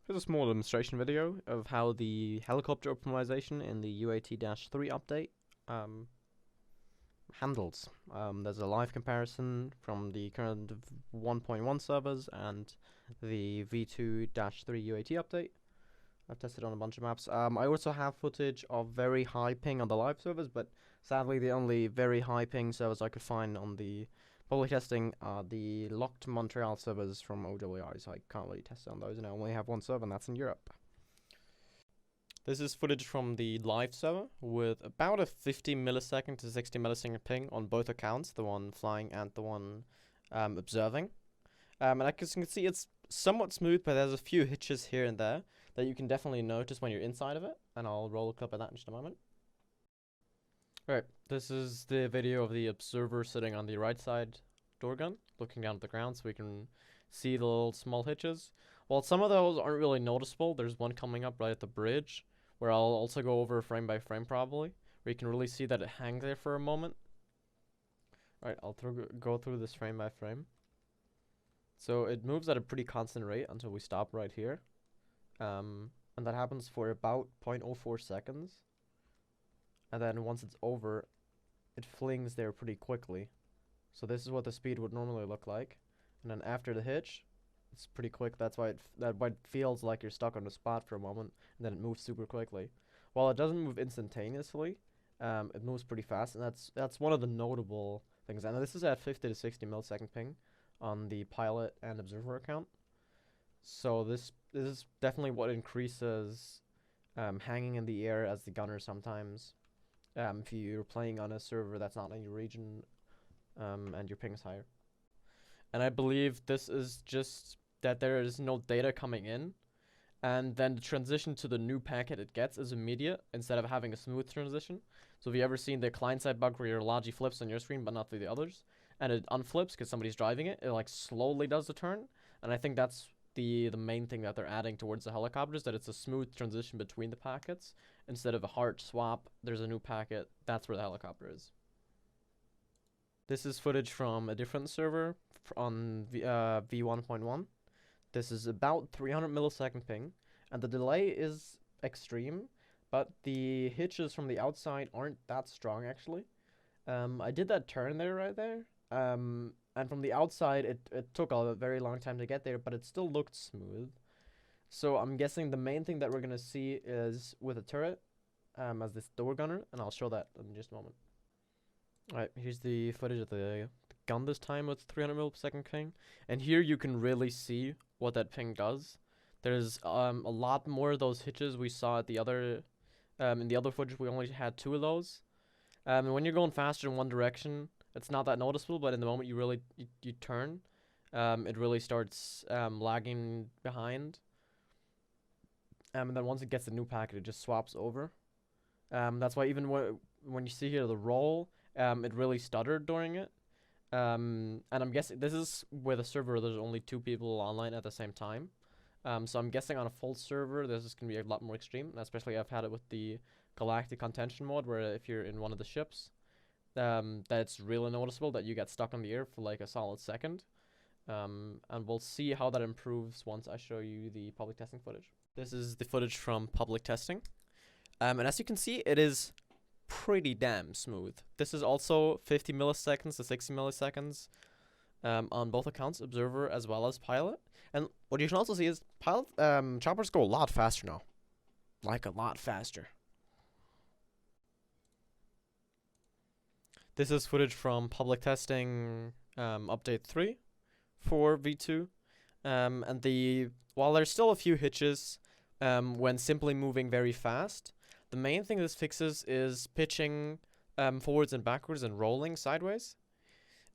Here's a small demonstration video of how the helicopter optimization in the UAT-3 update handles. There's a live comparison from the current 1.1 servers and the v2-3 UAT update. I've tested on a bunch of maps. I also have footage of very high ping on the live servers, but sadly the only very high ping servers I could find on the public testing are the locked Montreal servers from OWI, so I can't really test on those, and I only have one server, and that's in Europe. This is footage from the live server with about a 50 millisecond to 60 millisecond ping on both accounts, the one flying and the one observing. And as you can see, it's somewhat smooth, but there's a few hitches here and there that you can definitely notice when you're inside of it, and I'll roll a clip of that in just a moment. Alright, this is the video of the observer sitting on the right side door gun, looking down at the ground so we can see the little small hitches. While some of those aren't really noticeable, there's one coming up right at the bridge, where I'll also go over frame by frame probably, where you can really see that it hangs there for a moment. Alright, I'll go through this frame by frame. So it moves at a pretty constant rate until we stop right here. And that happens for about 0.04 seconds. And then once it's over, it flings there pretty quickly. So this is what the speed would normally look like. And then after the hitch, it's pretty quick. That's why it feels like you're stuck on the spot for a moment, and then it moves super quickly. While it doesn't move instantaneously, it moves pretty fast, and that's one of the notable things. And this is at 50 to 60 millisecond ping on the pilot and observer account. So this is definitely what increases hanging in the air as the gunner sometimes. If you're playing on a server that's not in your region, and your ping is higher. And I believe this is just that there is no data coming in, and then the transition to the new packet it gets is immediate instead of having a smooth transition. So have you ever seen the client-side bug where your logi flips on your screen but not for the others, and it unflips because somebody's driving it? It like slowly does the turn, and I think that's the main thing that they're adding towards the helicopters, that it's a smooth transition between the packets instead of a hard swap. There's a new packet. That's where the helicopter is. This is footage from a different server on v1.1. This is about 300 millisecond ping, and the delay is extreme, but the hitches from the outside aren't that strong actually. I did that turn there right there, and from the outside it took a very long time to get there, but it still looked smooth. So I'm guessing the main thing that we're gonna see is with a turret as this door gunner, and I'll show that in just a moment. Alright, here's the footage of the gun this time with 300 millisecond ping, and here you can really see what that ping does. There's a lot more of those hitches we saw at the other in the other footage. We only had 2 of those. And when you're going faster in one direction, it's not that noticeable, but in the moment you turn, it really starts lagging behind. And then once it gets the new packet, it just swaps over. That's why even when you see here the roll, it really stuttered during it. And I'm guessing this is where the server, there's only 2 people online at the same time. So I'm guessing on a full server, this is going to be a lot more extreme. Especially I've had it with the Galactic Contention mode, where if you're in one of the ships, that's really noticeable that you get stuck on the air for like a solid second. And we'll see how that improves once I show you the public testing footage. This is the footage from public testing. And as you can see, it is pretty damn smooth. This is also 50 milliseconds to 60 milliseconds on both accounts, observer as well as pilot. And what you can also see is pilot choppers go a lot faster now, like a lot faster. This is footage from public testing update 3 for v2, and while there's still a few hitches when simply moving very fast, the main thing this fixes is pitching forwards and backwards and rolling sideways.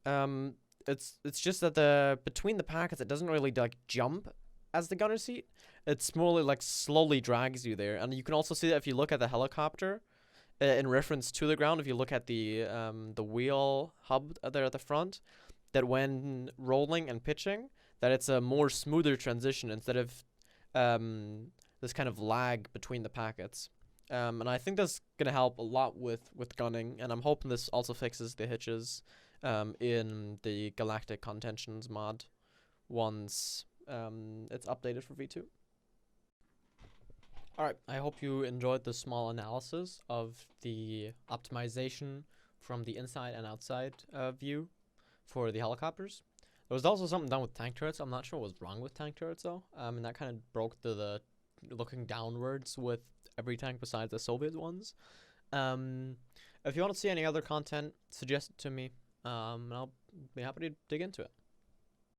It's just that between the packets it doesn't really like jump as the gunner seat. It's more like slowly drags you there, and you can also see that if you look at the helicopter in reference to the ground. If you look at the wheel hub there at the front, that when rolling and pitching, that it's a more smoother transition instead of this kind of lag between the packets. And I think that's going to help a lot with gunning, and I'm hoping this also fixes the hitches in the Galactic Contentions mod once it's updated for V2. Alright, I hope you enjoyed this small analysis of the optimization from the inside and outside view for the helicopters. There was also something done with tank turrets. I'm not sure what was wrong with tank turrets though, and that kind of broke the looking downwards with every tank besides the Soviet ones. If you want to see any other content, suggest it to me, and I'll be happy to dig into it.